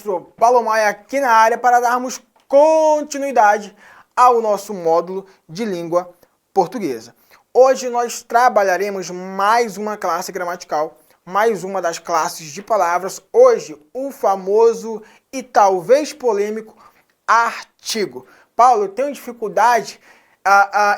Maestro Paulo Maia aqui na área para darmos continuidade ao nosso módulo de língua portuguesa. Hoje nós trabalharemos mais uma classe gramatical, mais uma das classes de palavras. Hoje, o famoso e talvez polêmico artigo. Paulo, eu tenho dificuldade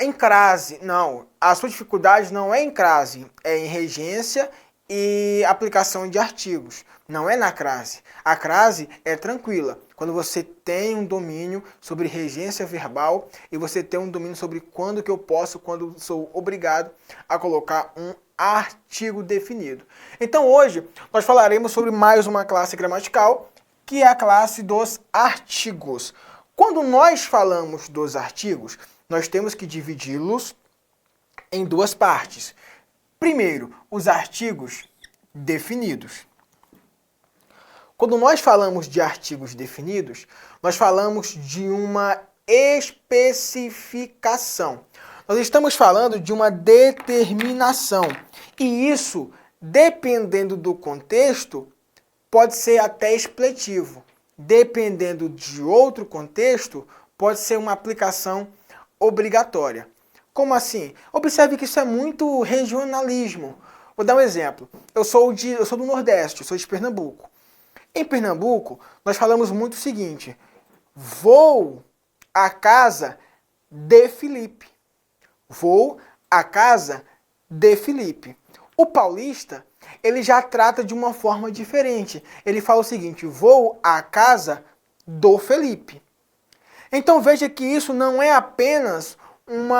em crase. Não, a sua dificuldade não é em crase, é em regência e aplicação de artigos. Não é na crase. A crase é tranquila. Quando você tem um domínio sobre regência verbal e você tem um domínio sobre quando que eu posso, quando sou obrigado a colocar um artigo definido. Então hoje nós falaremos sobre mais uma classe gramatical, que é a classe dos artigos. Quando nós falamos dos artigos, nós temos que dividi-los em duas partes. Primeiro, os artigos definidos. Quando nós falamos de artigos definidos, nós falamos de uma especificação. Nós estamos falando de uma determinação. E isso, dependendo do contexto, pode ser até expletivo. Dependendo de outro contexto, pode ser uma aplicação obrigatória. Como assim? Observe que isso é muito regionalismo. Vou dar um exemplo. Eu sou do Nordeste, eu sou de Pernambuco. Em Pernambuco, nós falamos muito o seguinte: vou à casa de Felipe. Vou à casa de Felipe. O paulista, ele já trata de uma forma diferente. Ele fala o seguinte: vou à casa do Felipe. Então veja que isso não é apenas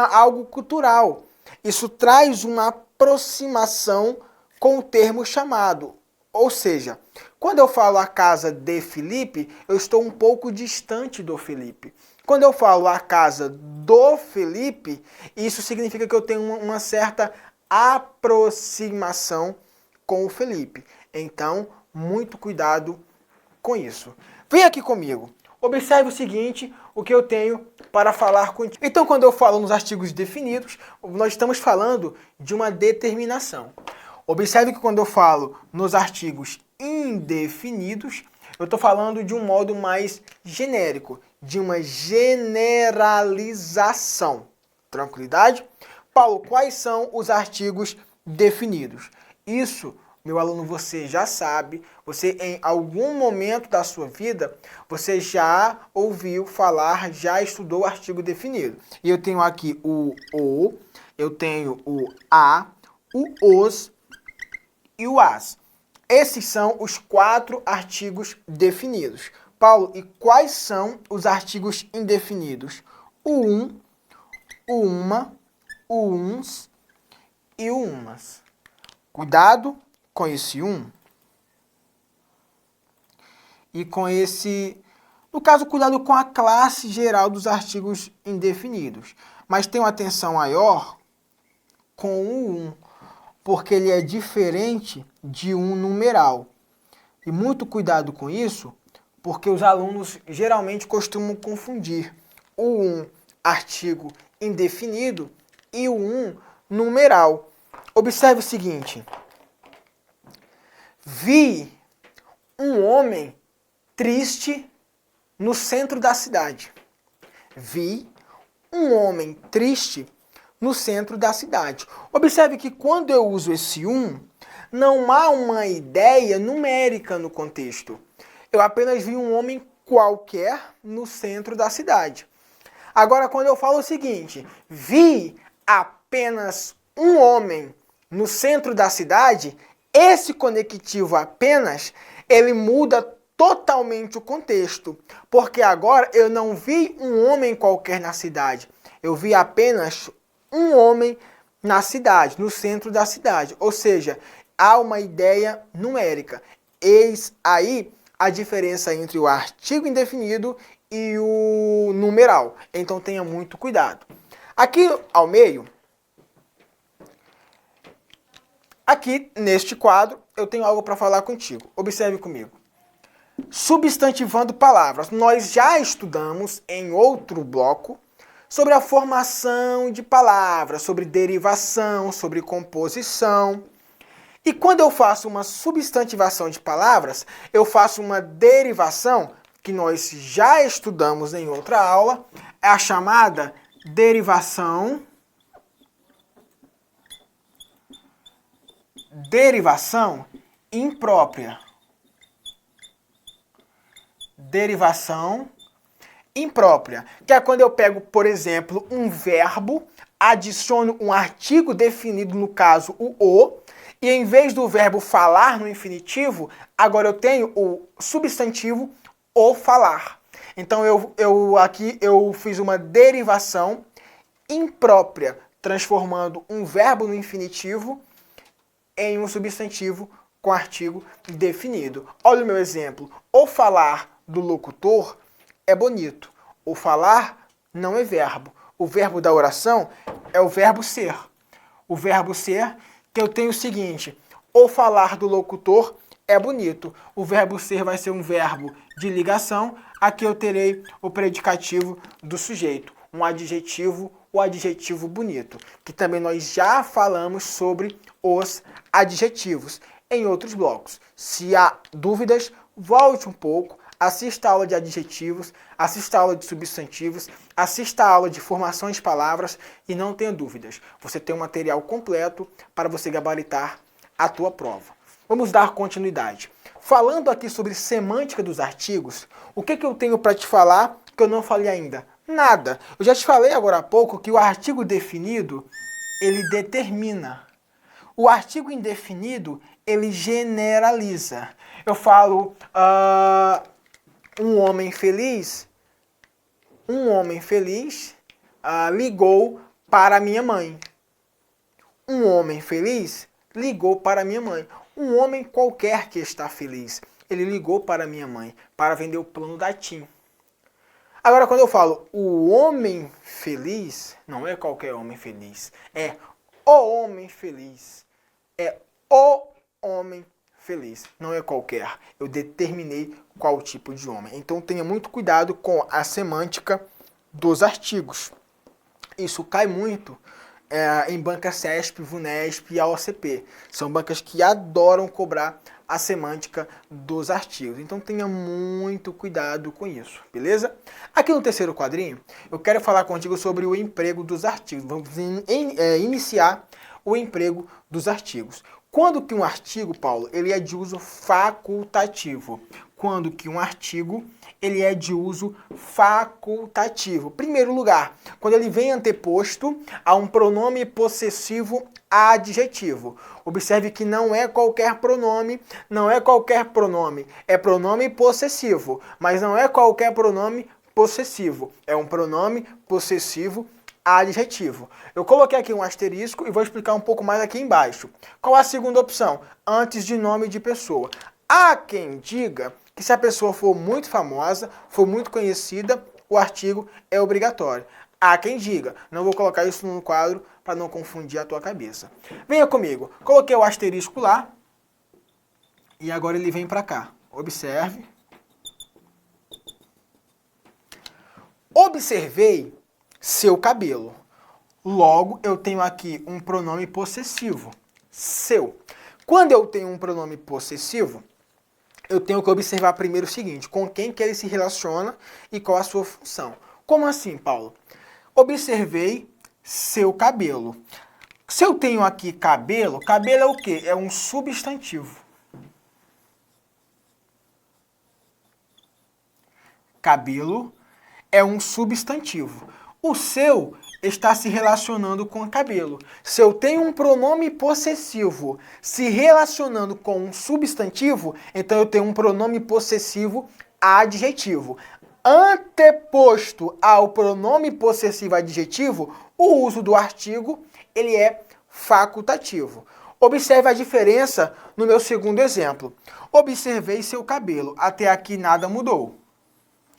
algo cultural. Isso traz uma aproximação com o termo chamado. Ou seja, quando eu falo a casa de Felipe, eu estou um pouco distante do Felipe. Quando eu falo a casa do Felipe, isso significa que eu tenho uma certa aproximação com o Felipe. Então, muito cuidado com isso. Vem aqui comigo. Observe o seguinte, o que eu tenho para falar contigo. Então, quando eu falo nos artigos definidos, nós estamos falando de uma determinação. Observe que quando eu falo nos artigos indefinidos, eu estou falando de um modo mais genérico, de uma generalização. Tranquilidade? Paulo, quais são os artigos definidos? Isso, meu aluno, você já sabe, você em algum momento da sua vida, você já ouviu falar, já estudou o artigo definido. E eu tenho aqui o eu tenho o a, o os e o as. Esses são os 4 artigos definidos. Paulo, e quais são os artigos indefinidos? O o uma, o uns e o umas. Cuidado com esse e com esse... No caso, cuidado com a classe geral dos artigos indefinidos. Mas tenha uma atenção maior com o porque ele é diferente de um numeral. E muito cuidado com isso, porque os alunos geralmente costumam confundir o artigo indefinido e o numeral. Observe o seguinte: vi um homem triste no centro da cidade. Vi um homem triste no centro da cidade. Observe que quando eu uso esse não há uma ideia numérica no contexto. Eu apenas vi um homem qualquer no centro da cidade. Agora, quando eu falo o seguinte, vi apenas um homem no centro da cidade, esse conectivo apenas, ele muda totalmente o contexto. Porque agora eu não vi um homem qualquer na cidade. Eu vi apenas um homem na cidade, no centro da cidade. Ou seja, há uma ideia numérica. Eis aí a diferença entre o artigo indefinido e o numeral. Então tenha muito cuidado. Aqui ao meio, aqui neste quadro, eu tenho algo para falar contigo. Observe comigo. Substantivando palavras. Nós já estudamos em outro bloco sobre a formação de palavras, sobre derivação, sobre composição. E quando eu faço uma substantivação de palavras, eu faço uma derivação, que nós já estudamos em outra aula, é a chamada derivação imprópria. Derivação imprópria, que é quando eu pego, por exemplo, um verbo, adiciono um artigo definido, no caso o, e em vez do verbo falar no infinitivo, agora eu tenho o substantivo o falar. Então aqui eu fiz uma derivação imprópria, transformando um verbo no infinitivo em um substantivo com artigo definido. Olha o meu exemplo. O falar do locutor é bonito. O falar não é verbo. O verbo da oração é o verbo ser. O verbo ser, que eu tenho o seguinte: o falar do locutor é bonito. O verbo ser vai ser um verbo de ligação. Aqui eu terei o predicativo do sujeito, um adjetivo, o adjetivo bonito, que também nós já falamos sobre os adjetivos em outros blocos. Se há dúvidas, volte um pouco, assista a aula de adjetivos, assista a aula de substantivos, assista a aula de formação de palavras e não tenha dúvidas. Você tem um material completo para você gabaritar a tua prova. Vamos dar continuidade. Falando aqui sobre semântica dos artigos, o que eu tenho para te falar que eu não falei ainda? Nada. Eu já te falei agora há pouco que o artigo definido, ele determina. O artigo indefinido, ele generaliza. Eu falo, um homem feliz ligou para minha mãe. Um homem feliz ligou para minha mãe. Um homem qualquer que está feliz, ele ligou para minha mãe para vender o plano da TIM. Agora, quando eu falo o homem feliz, não é qualquer homem feliz, é o homem feliz. É o homem feliz, não é qualquer. Eu determinei qual tipo de homem. Então tenha muito cuidado com a semântica dos artigos. Isso cai muito em banca CESP, VUNESP e AOCP. São bancas que adoram cobrar a semântica dos artigos. Então tenha muito cuidado com isso, beleza? Aqui no terceiro quadrinho, eu quero falar contigo sobre o emprego dos artigos. Vamos iniciar o emprego dos artigos. Quando que um artigo, Paulo, ele é de uso facultativo? Quando que um artigo, ele é de uso facultativo? Primeiro lugar, quando ele vem anteposto a um pronome possessivo adjetivo. Observe que não é qualquer pronome, é pronome possessivo, mas não é qualquer pronome possessivo, é um pronome possessivo adjetivo. Eu coloquei aqui um asterisco e vou explicar um pouco mais aqui embaixo. Qual a segunda opção? Antes de nome de pessoa. Há quem diga que se a pessoa for muito famosa, for muito conhecida, o artigo é obrigatório. Há quem diga. Não vou colocar isso no quadro para não confundir a tua cabeça. Venha comigo. Coloquei o asterisco lá e agora ele vem para cá. Observe. Observei seu cabelo. Logo, eu tenho aqui um pronome possessivo, seu. Quando eu tenho um pronome possessivo, eu tenho que observar primeiro o seguinte: com quem que ele se relaciona e qual a sua função. Como assim, Paulo? Observei seu cabelo. Se eu tenho aqui cabelo, cabelo é o quê? É um substantivo. Cabelo é um substantivo. O seu está se relacionando com cabelo. Se eu tenho um pronome possessivo se relacionando com um substantivo, então eu tenho um pronome possessivo adjetivo. Anteposto ao pronome possessivo adjetivo, o uso do artigo, ele é facultativo. Observe a diferença no meu segundo exemplo. Observei seu cabelo. Até aqui nada mudou.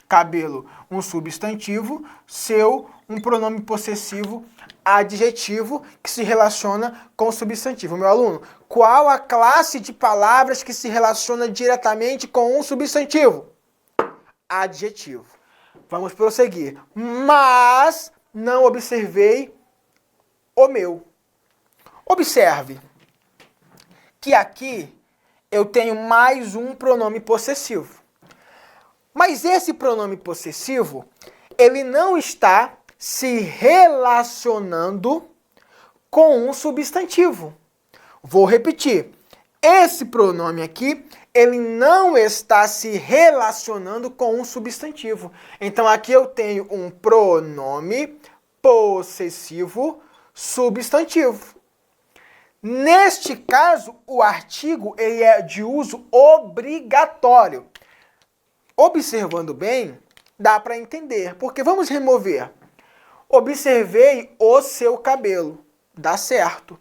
Cabelo, um substantivo, seu, um pronome possessivo adjetivo que se relaciona com o substantivo. Meu aluno, qual a classe de palavras que se relaciona diretamente com um substantivo? Adjetivo. Vamos prosseguir. Mas não observei o meu. Observe. que aqui eu tenho mais um pronome possessivo. Mas esse pronome possessivo, ele não está se relacionando com um substantivo. Vou repetir. Esse pronome aqui, ele não está se relacionando com um substantivo. Então aqui eu tenho um pronome possessivo substantivo. Neste caso, o artigo ele é de uso obrigatório. Observando bem, dá para entender, porque vamos remover. Observei o seu cabelo, dá certo.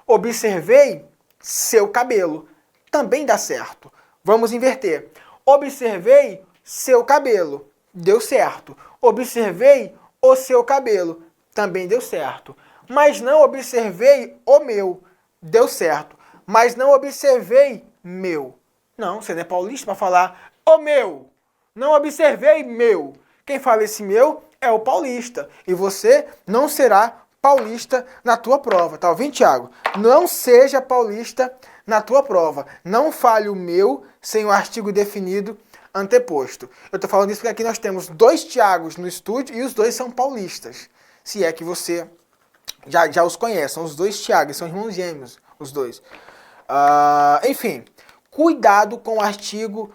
Observei seu cabelo, também dá certo. Vamos inverter. Observei seu cabelo, deu certo. Observei o seu cabelo, também deu certo. Mas não observei o meu, deu certo. Mas não observei meu. Não, você não é paulista para falar o meu. Não observei meu. Quem fala esse meu é o paulista. E você não será paulista na tua prova. Tá ouvindo, Thiago? Não seja paulista na tua prova. Não fale o meu sem o artigo definido anteposto. Eu tô falando isso porque aqui nós temos 2 Thiagos no estúdio e os 2 são paulistas. Se é que você já os conhece. São os 2 Thiagos, são irmãos gêmeos, os 2. Enfim, cuidado com o artigo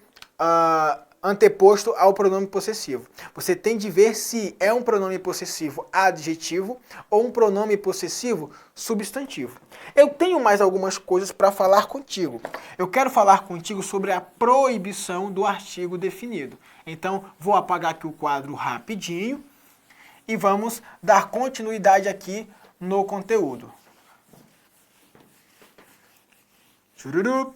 anteposto ao pronome possessivo. Você tem de ver se é um pronome possessivo adjetivo ou um pronome possessivo substantivo. Eu tenho mais algumas coisas para falar contigo. Eu quero falar contigo sobre a proibição do artigo definido. Então, vou apagar aqui o quadro rapidinho e vamos dar continuidade aqui no conteúdo. Chururu.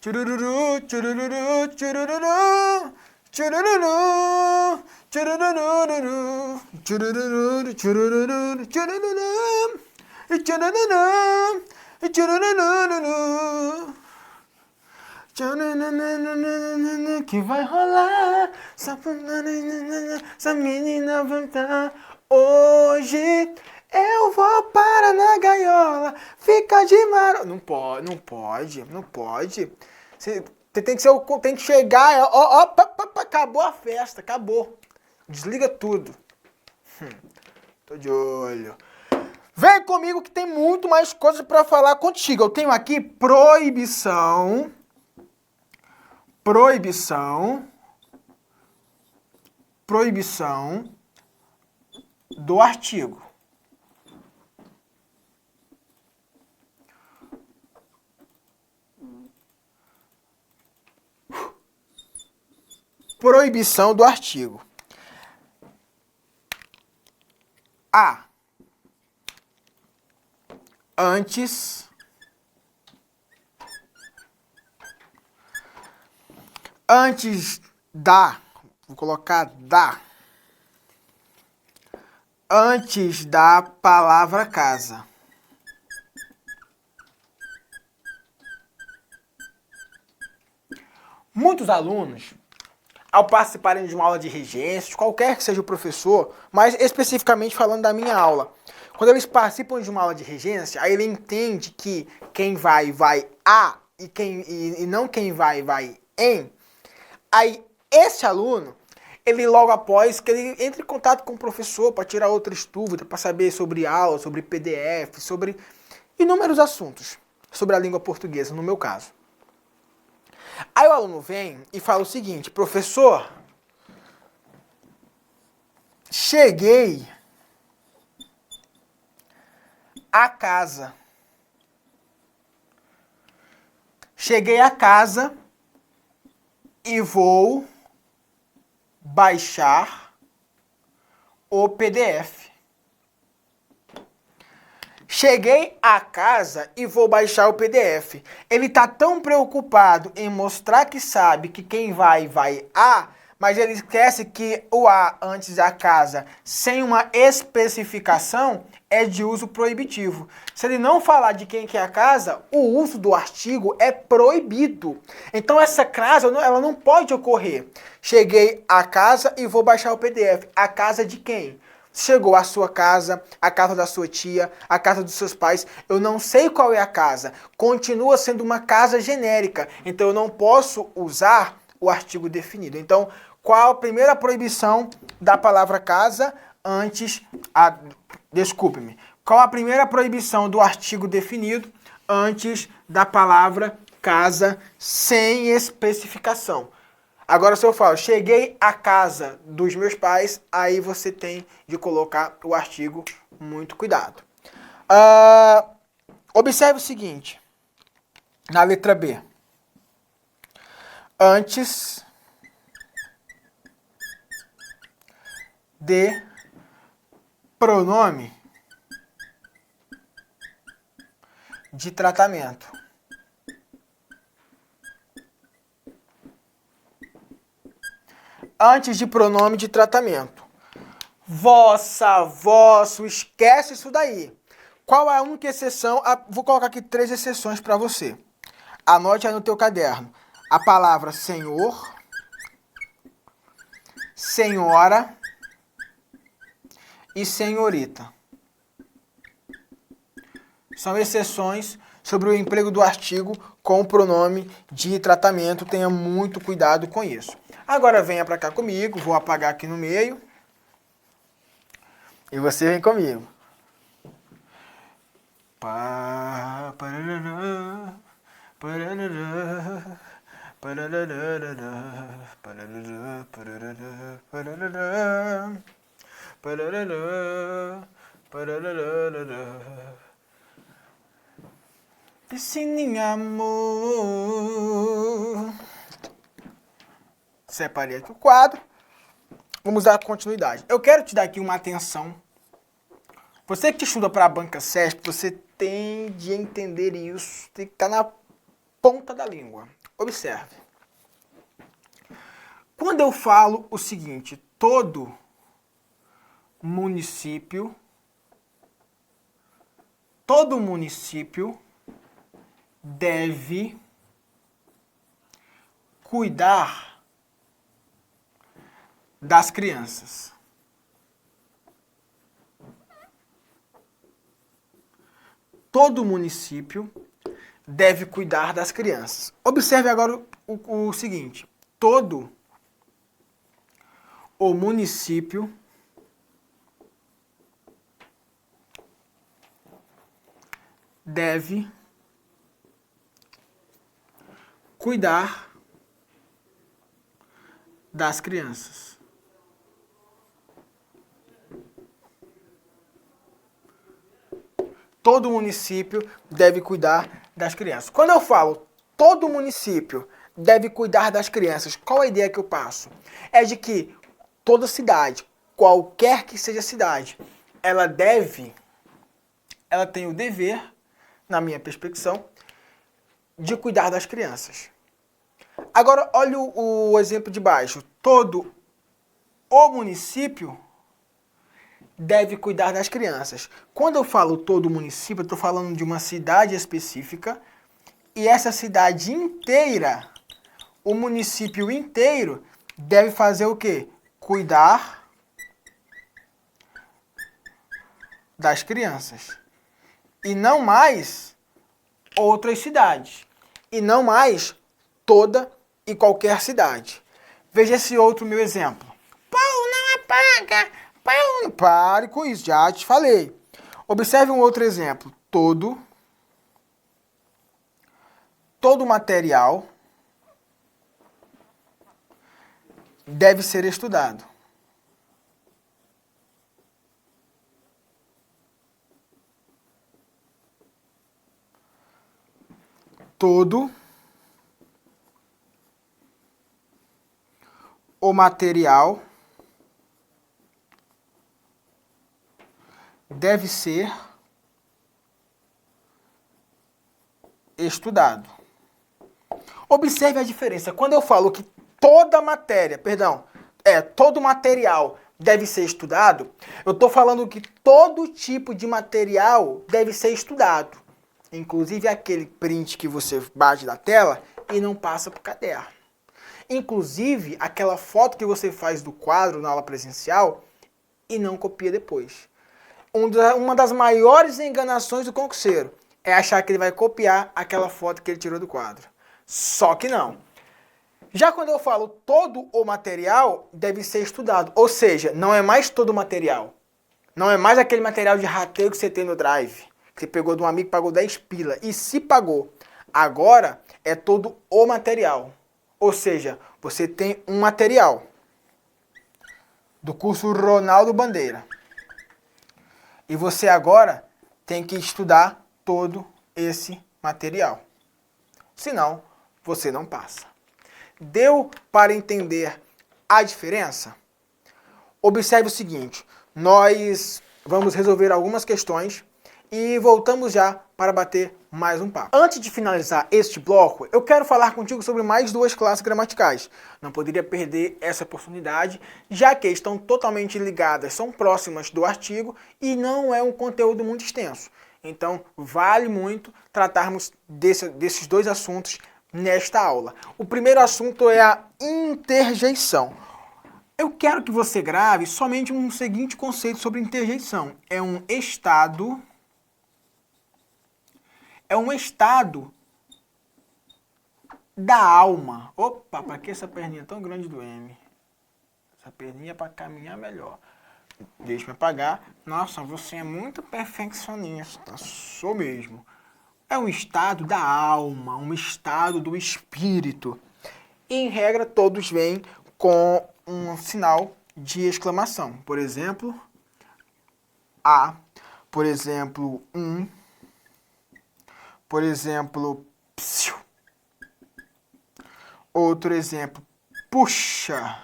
Churururu, churururu, churururu, churururu, churururu, churururu, churururu, churururu, churururu, que vai rolar, essa menina vai estar hoje. Eu vou para na gaiola, fica de maro. Não pode, não pode, não pode. Você tem que chegar, acabou a festa, acabou. Desliga tudo. Tô de olho. Vem comigo que tem muito mais coisas para falar contigo. Eu tenho aqui proibição do artigo. Proibição do artigo. A. Antes da, vou colocar da, antes da palavra casa. Muitos alunos, ao participarem de uma aula de regência, qualquer que seja o professor, mas especificamente falando da minha aula, quando eles participam de uma aula de regência, aí ele entende que quem vai a e não quem vai em. Aí esse aluno, ele logo após que ele entre em contato com o professor para tirar outras dúvidas, para saber sobre aula, sobre PDF, sobre inúmeros assuntos sobre a língua portuguesa, no meu caso. Aí o aluno vem e fala o seguinte: professor, cheguei a casa. Cheguei a casa e vou baixar o PDF. Cheguei a casa e vou baixar o PDF. Ele tá tão preocupado em mostrar que sabe que quem vai a, mas ele esquece que o a antes da casa, sem uma especificação, é de uso proibitivo. Se ele não falar de quem que é a casa, o uso do artigo é proibido. Então essa frase ela não pode ocorrer. Cheguei a casa e vou baixar o PDF. A casa de quem? chegou à sua casa, a casa da sua tia, a casa dos seus pais. Eu não sei qual é a casa. Continua sendo uma casa genérica. Então eu não posso usar o artigo definido. Então, qual a primeira proibição da palavra casa antes... Desculpe-me. Qual a primeira proibição do artigo definido antes da palavra casa sem especificação? Agora, se eu falo, cheguei à casa dos meus pais, aí você tem de colocar o artigo, muito cuidado. Observe o seguinte, na letra B. Antes de pronome de tratamento. Antes de pronome de tratamento. Vossa, vosso, esquece isso daí. Qual é a única exceção? Vou colocar aqui 3 exceções para você. Anote aí no teu caderno. A palavra senhor, senhora e senhorita. São exceções sobre o emprego do artigo com o pronome de tratamento. Tenha muito cuidado com isso. Agora venha para cá comigo, vou apagar aqui no meio. E você vem comigo. Piscina amor. Separei aqui o quadro. Vamos dar continuidade. Eu quero te dar aqui uma atenção. Você que estuda para a banca CESP, você tem de entender isso. Tem que estar na ponta da língua. Observe. Quando eu falo o seguinte, todo município deve cuidar das crianças. Todo município deve cuidar das crianças. Observe agora o seguinte. Todo o município deve cuidar das crianças. Todo município deve cuidar das crianças. Quando eu falo todo município deve cuidar das crianças, qual a ideia que eu passo? É de que toda cidade, qualquer que seja a cidade, ela tem o dever, na minha perspectiva, de cuidar das crianças. Agora, olha o exemplo de baixo. Todo o município deve cuidar das crianças. Quando eu falo todo município, eu estou falando de uma cidade específica, e essa cidade inteira, o município inteiro, deve fazer o quê? Cuidar das crianças. E não mais outras cidades. E não mais toda e qualquer cidade. Veja esse outro meu exemplo. Paulo, não apaga! Paulo, pare com isso, já te falei. Observe um outro exemplo. Todo material deve ser estudado. Todo o material deve ser estudado. Observe a diferença. Quando eu falo que todo material deve ser estudado, eu estou falando que todo tipo de material deve ser estudado. Inclusive aquele print que você bate da tela e não passa para o caderno. Inclusive aquela foto que você faz do quadro na aula presencial e não copia depois. Uma das maiores enganações do concurseiro é achar que ele vai copiar aquela foto que ele tirou do quadro. Só que não. Já quando eu falo todo o material, deve ser estudado. Ou seja, não é mais todo o material. Não é mais aquele material de rateio que você tem no Drive, que você pegou de um amigo e pagou 10 pila. E se pagou. Agora é todo o material. Ou seja, você tem um material do curso Ronaldo Bandeira. E você agora tem que estudar todo esse material. Senão, você não passa. Deu para entender a diferença? Observe o seguinte, nós vamos resolver algumas questões e voltamos já para bater mais um papo. Antes de finalizar este bloco, eu quero falar contigo sobre mais duas classes gramaticais. Não poderia perder essa oportunidade, já que estão totalmente ligadas, são próximas do artigo e não é um conteúdo muito extenso. Então, vale muito tratarmos desses dois assuntos nesta aula. O primeiro assunto é a interjeição. Eu quero que você grave somente um seguinte conceito sobre interjeição. É um estado da alma. Opa, para que essa perninha tão grande do M? Essa perninha é para caminhar melhor. Deixa eu apagar. Nossa, você é muito perfeccionista. Sou mesmo. É um estado da alma, um estado do espírito. E, em regra, todos vêm com um sinal de exclamação. Por exemplo, a. Por exemplo, Por exemplo, psiu. Outro exemplo, puxa.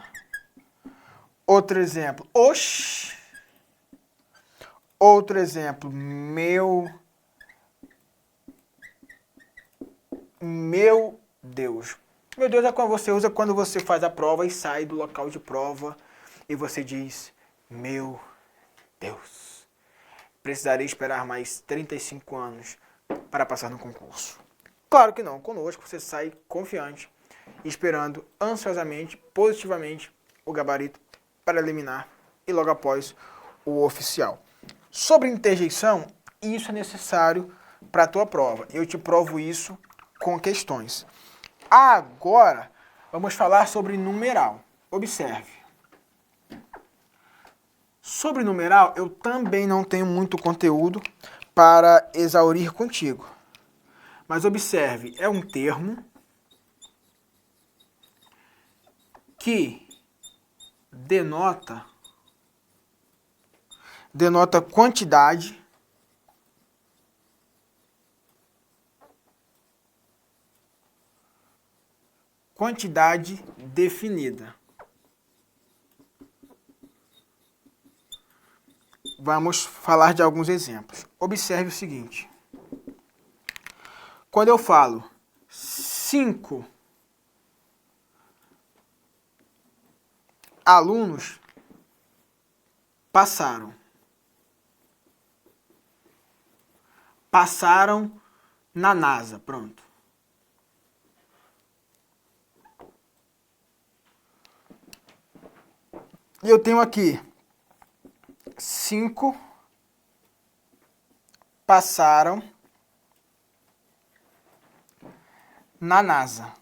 Outro exemplo, ox. Outro exemplo, meu Deus. Meu Deus é quando você usa quando você faz a prova e sai do local de prova e você diz, meu Deus, precisarei esperar mais 35 anos para passar no concurso. Claro que não, conosco você sai confiante, esperando ansiosamente, positivamente, o gabarito preliminar e logo após o oficial. Sobre interjeição, isso é necessário para a tua prova. Eu te provo isso com questões. Agora, vamos falar sobre numeral. Observe. Sobre numeral, eu também não tenho muito conteúdo para exaurir contigo. Mas observe, é um termo que denota quantidade definida. Vamos falar de alguns exemplos. Observe o seguinte. Quando eu falo 5 alunos passaram na NASA, pronto. E eu tenho aqui 5 passaram na NASA.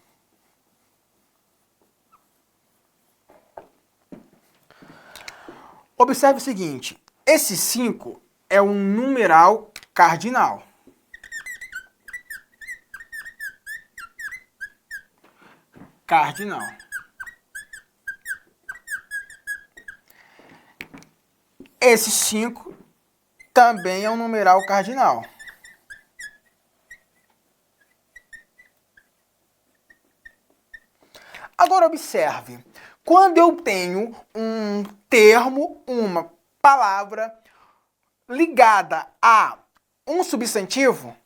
Observe o seguinte, esse 5 é um numeral cardinal. Cardinal. Esse 5 também é um numeral cardinal. Agora observe, quando eu tenho um termo, uma palavra ligada a um substantivo,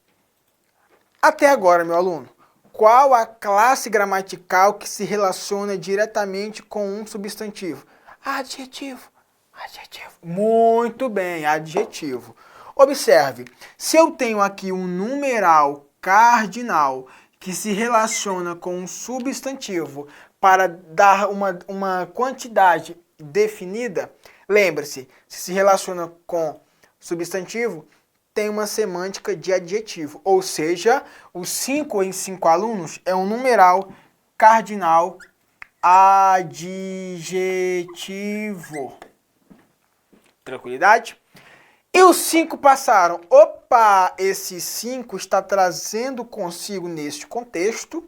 até agora, meu aluno, qual a classe gramatical que se relaciona diretamente com um substantivo? Adjetivo. Adjetivo. Muito bem, adjetivo. Observe, se eu tenho aqui um numeral cardinal que se relaciona com um substantivo para dar uma quantidade definida, Lembre-se, se relaciona com substantivo, tem uma semântica de adjetivo. Ou seja, os 5 em 5 alunos é um numeral cardinal adjetivo. Tranquilidade? E os 5 passaram. Opa, esse 5 está trazendo consigo, neste contexto,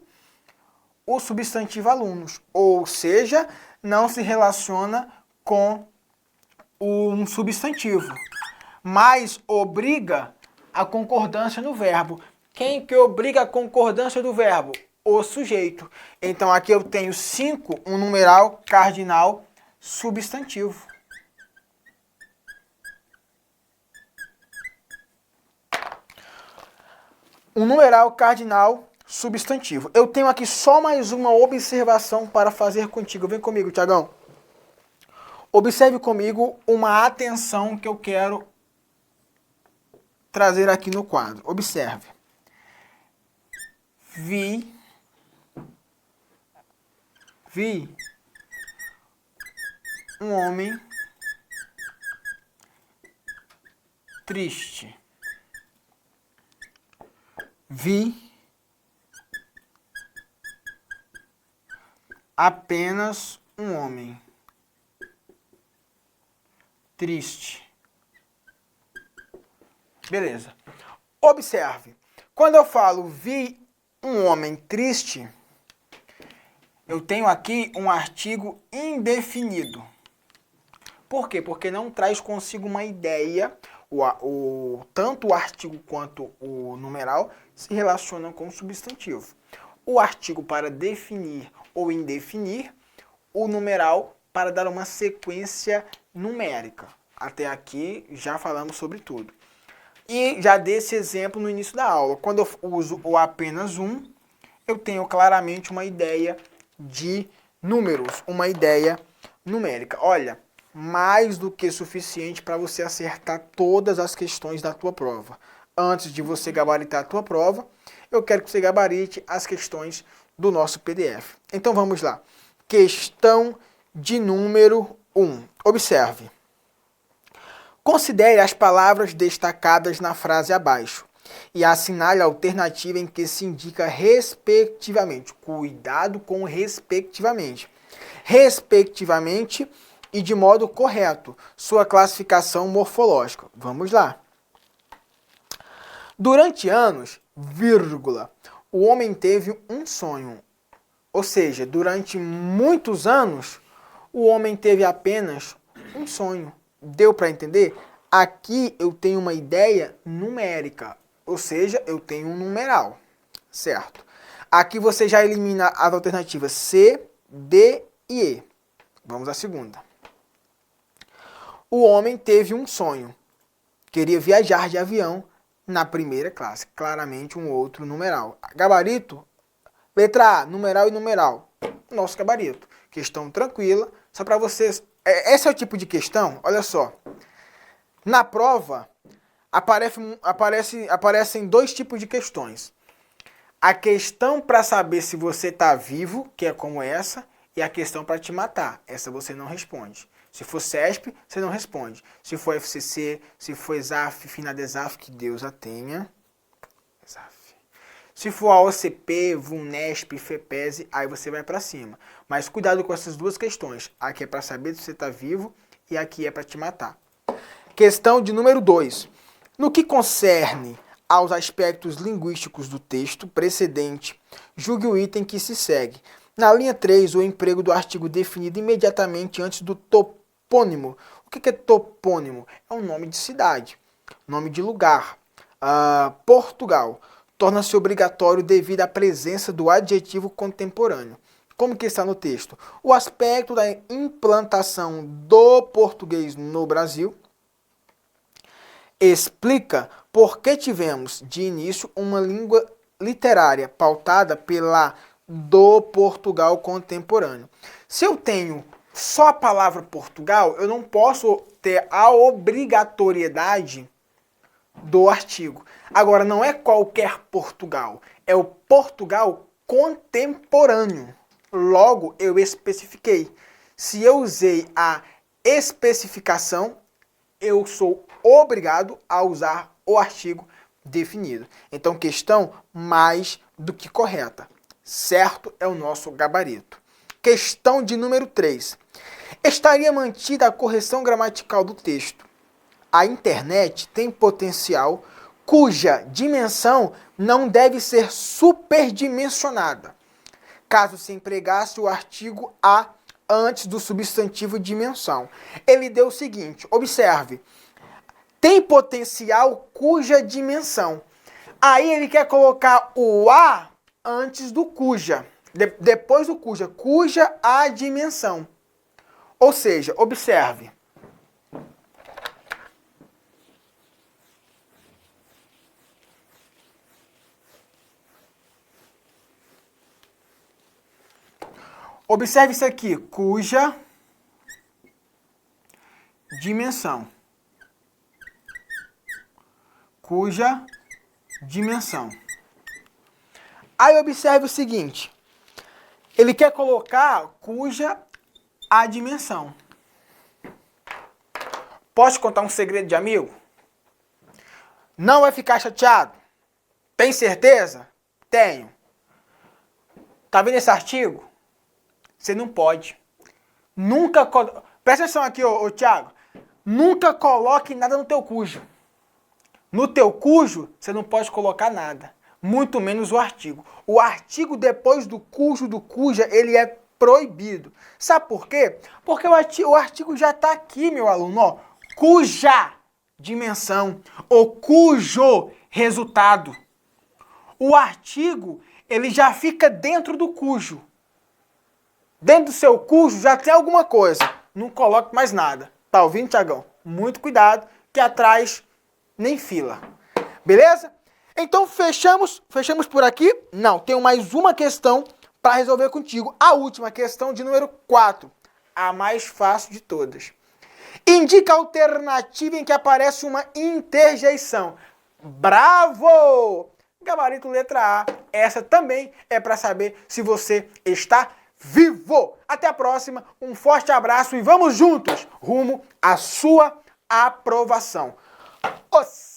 o substantivo alunos. Ou seja, não se relaciona com um substantivo, mas obriga a concordância no verbo. Quem que obriga a concordância do verbo? O sujeito. Então aqui eu tenho 5, um numeral cardinal substantivo. Um numeral cardinal substantivo. Eu tenho aqui só mais uma observação para fazer contigo. Vem comigo, Tiagão. Observe comigo uma atenção que eu quero trazer aqui no quadro. Observe. Vi um homem triste. Vi apenas um homem triste. Beleza. Observe. Quando eu falo vi um homem triste, eu tenho aqui um artigo indefinido. Por quê? Porque não traz consigo uma ideia. Tanto o artigo quanto o numeral se relacionam com o substantivo. O artigo para definir ou indefinir, o numeral para dar uma sequência numérica. Até aqui já falamos sobre tudo. E já dei esse exemplo no início da aula. Quando eu uso o apenas um, eu tenho claramente uma ideia de números, uma ideia numérica. Olha, mais do que suficiente para você acertar todas as questões da tua prova. Antes de você gabaritar a tua prova, eu quero que você gabarite as questões do nosso PDF. Então vamos lá. Questão de número 1. Observe. Considere as palavras destacadas na frase abaixo e assinale a alternativa em que se indica respectivamente. Cuidado com respectivamente. Respectivamente e de modo correto. Sua classificação morfológica. Vamos lá. Durante anos, vírgula, o homem teve um sonho. Ou seja, durante muitos anos, o homem teve apenas um sonho. Deu para entender? Aqui eu tenho uma ideia numérica. Ou seja, eu tenho um numeral. Certo? Aqui você já elimina as alternativas C, D e E. Vamos à segunda. O homem teve um sonho. Queria viajar de avião na primeira classe. Claramente um outro numeral. Gabarito, letra A, numeral e numeral. Nosso gabarito. Questão tranquila. Só para vocês... Esse é o tipo de questão, olha só. Na prova, aparecem dois tipos de questões. A questão para saber se você está vivo, que é como essa, e a questão para te matar. Essa você não responde. Se for CESP, você não responde. Se for FCC, se for ESAF, FINADESAF, que Deus a tenha. ESAF. Se for a OCP, VUNESP, FEPESE, aí você vai para cima. Mas cuidado com essas duas questões. Aqui é para saber se você está vivo e aqui é para te matar. Questão de número 2. No que concerne aos aspectos linguísticos do texto precedente, julgue o item que se segue. Na linha 3, o emprego do artigo definido imediatamente antes do topônimo. O que é topônimo? É um nome de cidade, nome de lugar. Portugal. Torna-se obrigatório devido à presença do adjetivo contemporâneo. Como que está no texto? O aspecto da implantação do português no Brasil explica por que tivemos, de início, uma língua literária pautada pela do Portugal contemporâneo. Se eu tenho só a palavra Portugal, eu não posso ter a obrigatoriedade do artigo. Agora, não é qualquer Portugal, é o Portugal contemporâneo. Logo, eu especifiquei. Se eu usei a especificação, eu sou obrigado a usar o artigo definido. Então, questão mais do que correta. Certo é o nosso gabarito. Questão de número 3. Estaria mantida a correção gramatical do texto. A internet tem potencial cuja dimensão não deve ser superdimensionada, caso se empregasse o artigo a antes do substantivo dimensão. Ele deu o seguinte, observe, tem potencial cuja dimensão. Aí ele quer colocar o a antes do cuja, depois do cuja a dimensão. Ou seja, observe, observe isso aqui, cuja dimensão. Cuja dimensão. Aí observe o seguinte, ele quer colocar cuja a dimensão. Posso contar um segredo de amigo? Não vai ficar chateado? Tem certeza? Tenho. Tá vendo esse artigo? Você não pode. Nunca... Presta atenção aqui, ô Thiago. Nunca coloque nada no teu cujo. No teu cujo, você não pode colocar nada. Muito menos o artigo. O artigo depois do cujo, do cuja, ele é proibido. Sabe por quê? Porque o artigo já está aqui, meu aluno. Ó, cuja dimensão ou cujo resultado. O artigo, ele já fica dentro do cujo. Dentro do seu cujo já tem alguma coisa. Não coloque mais nada. Tá ouvindo, Thiagão? Muito cuidado, que atrás nem fila. Beleza? Então fechamos por aqui? Não, tenho mais uma questão para resolver contigo. A última questão de número 4. A mais fácil de todas. Indica a alternativa em que aparece uma interjeição. Bravo! Gabarito letra A. Essa também é para saber se você está vivo. Até a próxima, um forte abraço e vamos juntos rumo à sua aprovação. Os